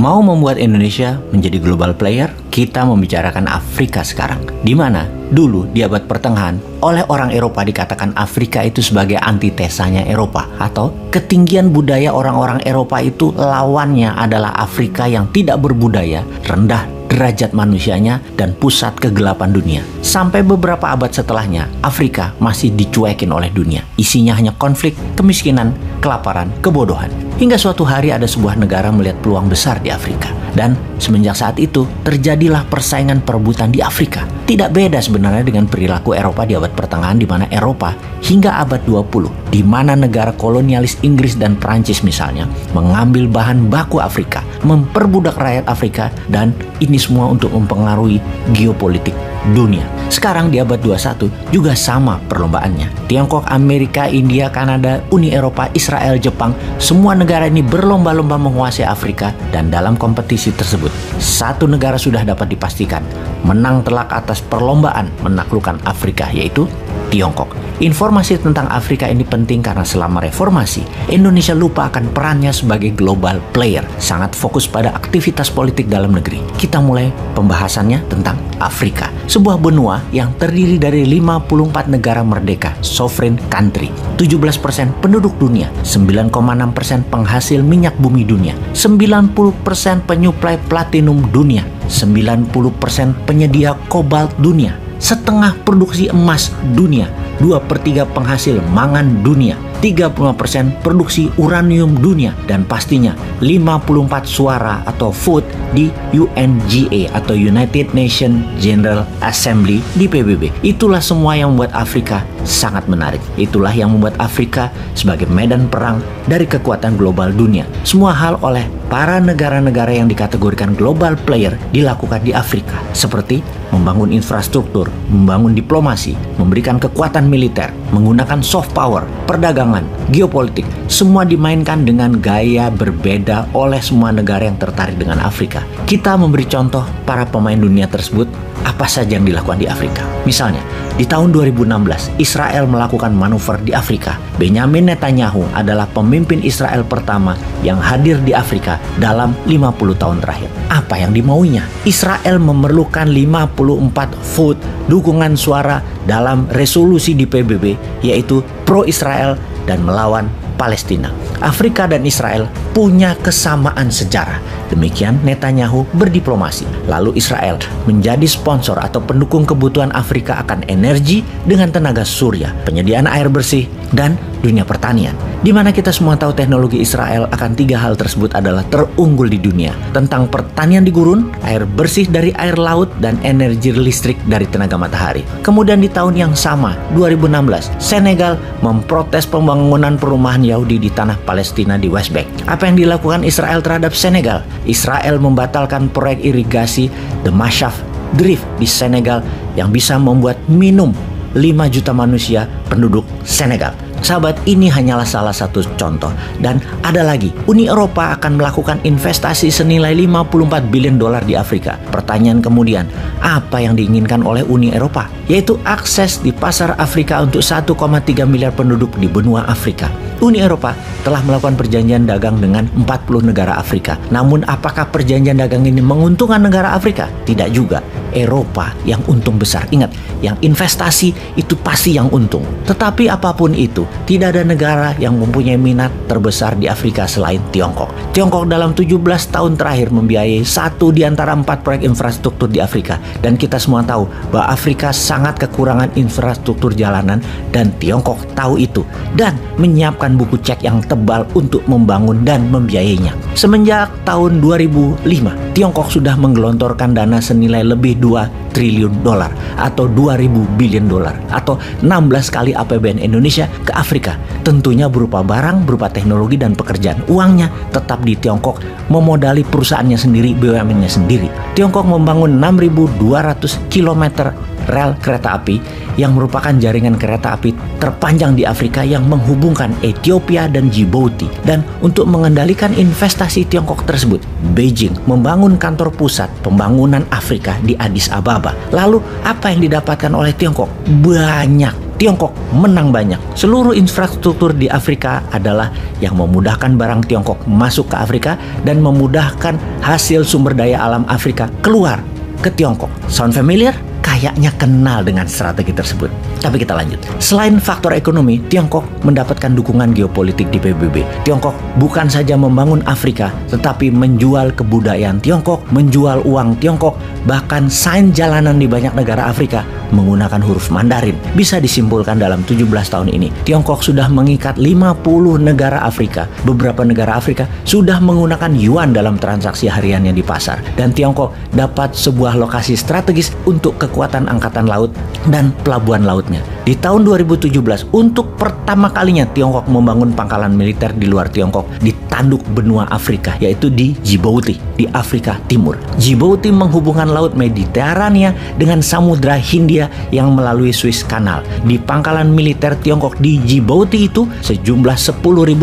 Mau membuat Indonesia menjadi global player, kita membicarakan Afrika sekarang. Di mana dulu di abad pertengahan, oleh orang Eropa dikatakan Afrika itu sebagai antitesanya Eropa. Atau ketinggian budaya orang-orang Eropa itu lawannya adalah Afrika yang tidak berbudaya, rendah derajat manusianya, dan pusat kegelapan dunia. Sampai beberapa abad setelahnya, Afrika masih dicuekin oleh dunia. Isinya hanya konflik, kemiskinan, kelaparan, kebodohan. Hingga suatu hari ada sebuah negara melihat peluang besar di Afrika. Dan semenjak saat itu, terjadilah persaingan perebutan di Afrika. Tidak beda sebenarnya dengan perilaku Eropa di abad pertengahan, di mana Eropa hingga abad 20, di mana negara kolonialis Inggris dan Prancis misalnya, mengambil bahan baku Afrika, memperbudak rakyat Afrika, dan ini semua untuk mempengaruhi geopolitik dunia. Sekarang di abad 21 juga sama perlombaannya. Tiongkok, Amerika, India, Kanada, Uni Eropa, Israel, Jepang, semua negara ini berlomba-lomba menguasai Afrika, dan dalam kompetisi tersebut, satu negara sudah dapat dipastikan menang telak atas perlombaan menaklukkan Afrika, yaitu Tiongkok. Informasi tentang Afrika ini penting karena selama reformasi, Indonesia lupa akan perannya sebagai global player, sangat fokus pada aktivitas politik dalam negeri. Kita mulai pembahasannya tentang Afrika, sebuah benua yang terdiri dari 54 negara merdeka, sovereign country, 17% penduduk dunia, 9,6% penghasil minyak bumi dunia, 90% penyuplai platinum dunia, 90% penyedia kobalt dunia, setengah produksi emas dunia, 2/3 penghasil mangan dunia, 35% produksi uranium dunia, dan pastinya 54 suara atau vote di UNGA atau United Nations General Assembly di PBB. Itulah semua yang membuat Afrika sangat menarik. Itulah yang membuat Afrika sebagai medan perang dari kekuatan global dunia. Semua hal oleh para negara-negara yang dikategorikan global player dilakukan di Afrika, seperti membangun infrastruktur, membangun diplomasi, memberikan kekuatan militer, menggunakan soft power, perdagangan, geopolitik, semua dimainkan dengan gaya berbeda oleh semua negara yang tertarik dengan Afrika. Kita memberi contoh para pemain dunia tersebut, apa saja yang dilakukan di Afrika. Misalnya, di tahun 2016, Israel melakukan manuver di Afrika. Benjamin Netanyahu adalah pemimpin Israel pertama yang hadir di Afrika dalam 50 tahun terakhir. Apa yang dimauinya? Israel memerlukan 54 vote dukungan suara dalam resolusi di PBB, yaitu pro-Israel dan melawan Palestina. Afrika dan Israel punya kesamaan sejarah. Demikian Netanyahu berdiplomasi. Lalu Israel menjadi sponsor atau pendukung kebutuhan Afrika akan energi dengan tenaga surya, penyediaan air bersih, dan dunia pertanian. Di mana kita semua tahu teknologi Israel akan 3 hal tersebut adalah terunggul di dunia. Tentang pertanian di gurun, air bersih dari air laut, dan energi listrik dari tenaga matahari. Kemudian di tahun yang sama, 2016, Senegal memprotes pembangunan perumahan Yahudi di tanah Palestina di West Bank. Apa yang dilakukan Israel terhadap Senegal? Israel membatalkan proyek irigasi The Mashaf Drift di Senegal yang bisa membuat minum 5 juta manusia penduduk Senegal. Sahabat, ini hanyalah salah satu contoh. Dan ada lagi, Uni Eropa akan melakukan investasi senilai 54 billion dolar di Afrika. Pertanyaan kemudian, apa yang diinginkan oleh Uni Eropa? Yaitu akses di pasar Afrika untuk 1,3 miliar penduduk di benua Afrika. Uni Eropa telah melakukan perjanjian dagang dengan 40 negara Afrika. Namun apakah perjanjian dagang ini menguntungkan negara Afrika? Tidak juga. Eropa yang untung besar. Ingat, yang investasi itu pasti yang untung. Tetapi apapun itu, tidak ada negara yang mempunyai minat terbesar di Afrika selain Tiongkok. Tiongkok dalam 17 tahun terakhir membiayai 1 di antara 4 proyek infrastruktur di Afrika. Dan kita semua tahu bahwa Afrika sangat kekurangan infrastruktur jalanan, dan Tiongkok tahu itu dan menyiapkan buku cek yang tebal untuk membangun dan membiayainya. Semenjak tahun 2005, Tiongkok sudah menggelontorkan dana senilai lebih 2 triliun dolar atau 2.000 billion dolar atau 16 kali APBN Indonesia ke Afrika. Tentunya berupa barang, berupa teknologi dan pekerjaan. Uangnya tetap di Tiongkok, memodali perusahaannya sendiri, BUMN-nya sendiri. Tiongkok membangun 6.200 km rel kereta api yang merupakan jaringan kereta api terpanjang di Afrika yang menghubungkan Ethiopia dan Djibouti. Dan untuk mengendalikan investasi Tiongkok tersebut, Beijing membangun kantor pusat pembangunan Afrika di Addis Ababa. Lalu apa yang didapatkan oleh Tiongkok? Banyak. Tiongkok menang banyak. Seluruh infrastruktur di Afrika adalah yang memudahkan barang Tiongkok masuk ke Afrika dan memudahkan hasil sumber daya alam Afrika keluar ke Tiongkok. Sound familiar? Kayaknya kenal dengan strategi tersebut. Tapi kita lanjut. Selain faktor ekonomi, Tiongkok mendapatkan dukungan geopolitik di PBB. Tiongkok bukan saja membangun Afrika, tetapi menjual kebudayaan Tiongkok, menjual uang Tiongkok, bahkan sign jalanan di banyak negara Afrika menggunakan huruf Mandarin. Bisa disimpulkan dalam 17 tahun ini, Tiongkok sudah mengikat 50 negara Afrika. Beberapa negara Afrika sudah menggunakan yuan dalam transaksi hariannya di pasar. Dan Tiongkok dapat sebuah lokasi strategis untuk kekuatan angkatan laut dan pelabuhan lautnya. Di tahun 2017, untuk pertama kalinya Tiongkok membangun pangkalan militer di luar Tiongkok di tanduk benua Afrika, yaitu di Djibouti, di Afrika Timur. Djibouti menghubungkan laut Mediterania dengan Samudra Hindia yang melalui Suez Canal. Di pangkalan militer Tiongkok di Djibouti itu, sejumlah 10.000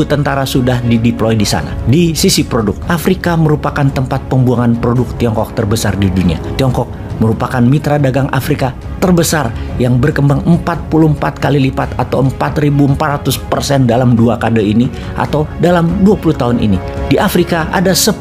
tentara sudah dideploy di sana. Di sisi produk, Afrika merupakan tempat pembuangan produk Tiongkok terbesar di dunia. Tiongkok merupakan mitra dagang Afrika terbesar yang berkembang 44 kali lipat atau 4.400% dalam 2 dekade ini atau dalam 20 tahun ini. Di Afrika ada 10.000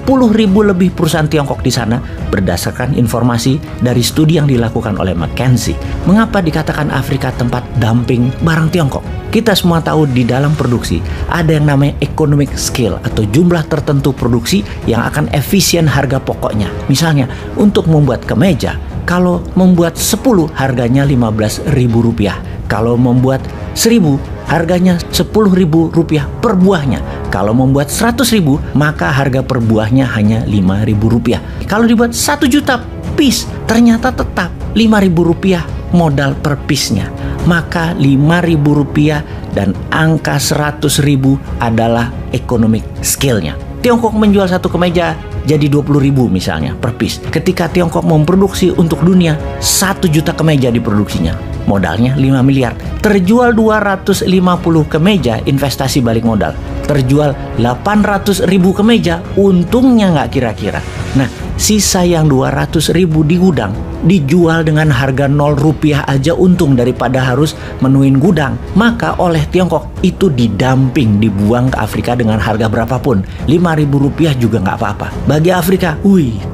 lebih perusahaan Tiongkok di sana berdasarkan informasi dari studi yang dilakukan oleh McKinsey. Mengapa dikatakan Afrika tempat dumping barang Tiongkok? Kita semua tahu di dalam produksi ada yang namanya economic scale atau jumlah tertentu produksi yang akan efisien harga pokoknya. Misalnya untuk membuat kemeja, kalau membuat 10 harganya Rp15.000. Kalau membuat 1.000 harganya Rp10.000 per buahnya. Kalau membuat 100.000 maka harga per buahnya hanya Rp5.000. Kalau dibuat 1 juta piece ternyata tetap Rp5.000 modal per piece-nya. Maka Rp5.000 dan angka 100.000 adalah economic scale-nya. Tiongkok menjual satu kemeja jadi 20.000 misalnya per piece. Ketika Tiongkok memproduksi untuk dunia 1 juta kemeja diproduksinya, modalnya 5 miliar. Terjual 250 kemeja, investasi balik modal. Terjual 800.000 kemeja, untungnya nggak kira-kira. Nah, sisa yang 200.000 di gudang dijual dengan harga Rp0 aja untung daripada harus menuin gudang. Maka oleh Tiongkok itu didumping, dibuang ke Afrika dengan harga berapapun. Rp5.000 juga nggak apa-apa. Bagi Afrika,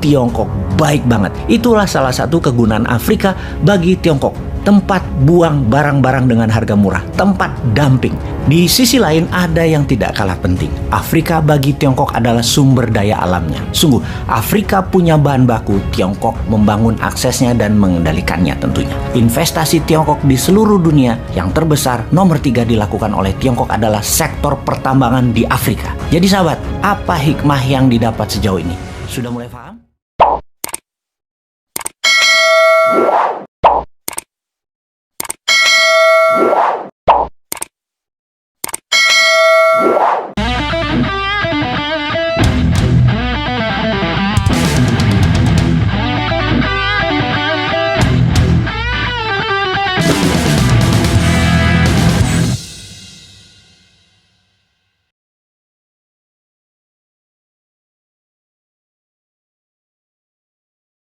Tiongkok baik banget. Itulah salah satu kegunaan Afrika bagi Tiongkok. Tempat buang barang-barang dengan harga murah, tempat dumping. Di sisi lain ada yang tidak kalah penting. Afrika bagi Tiongkok adalah sumber daya alamnya. Sungguh, Afrika punya bahan baku, Tiongkok membangun aksesnya dan mengendalikannya tentunya. Investasi Tiongkok di seluruh dunia yang terbesar nomor 3 dilakukan oleh Tiongkok adalah sektor pertambangan di Afrika. Jadi sahabat, apa hikmah yang didapat sejauh ini? Sudah mulai paham?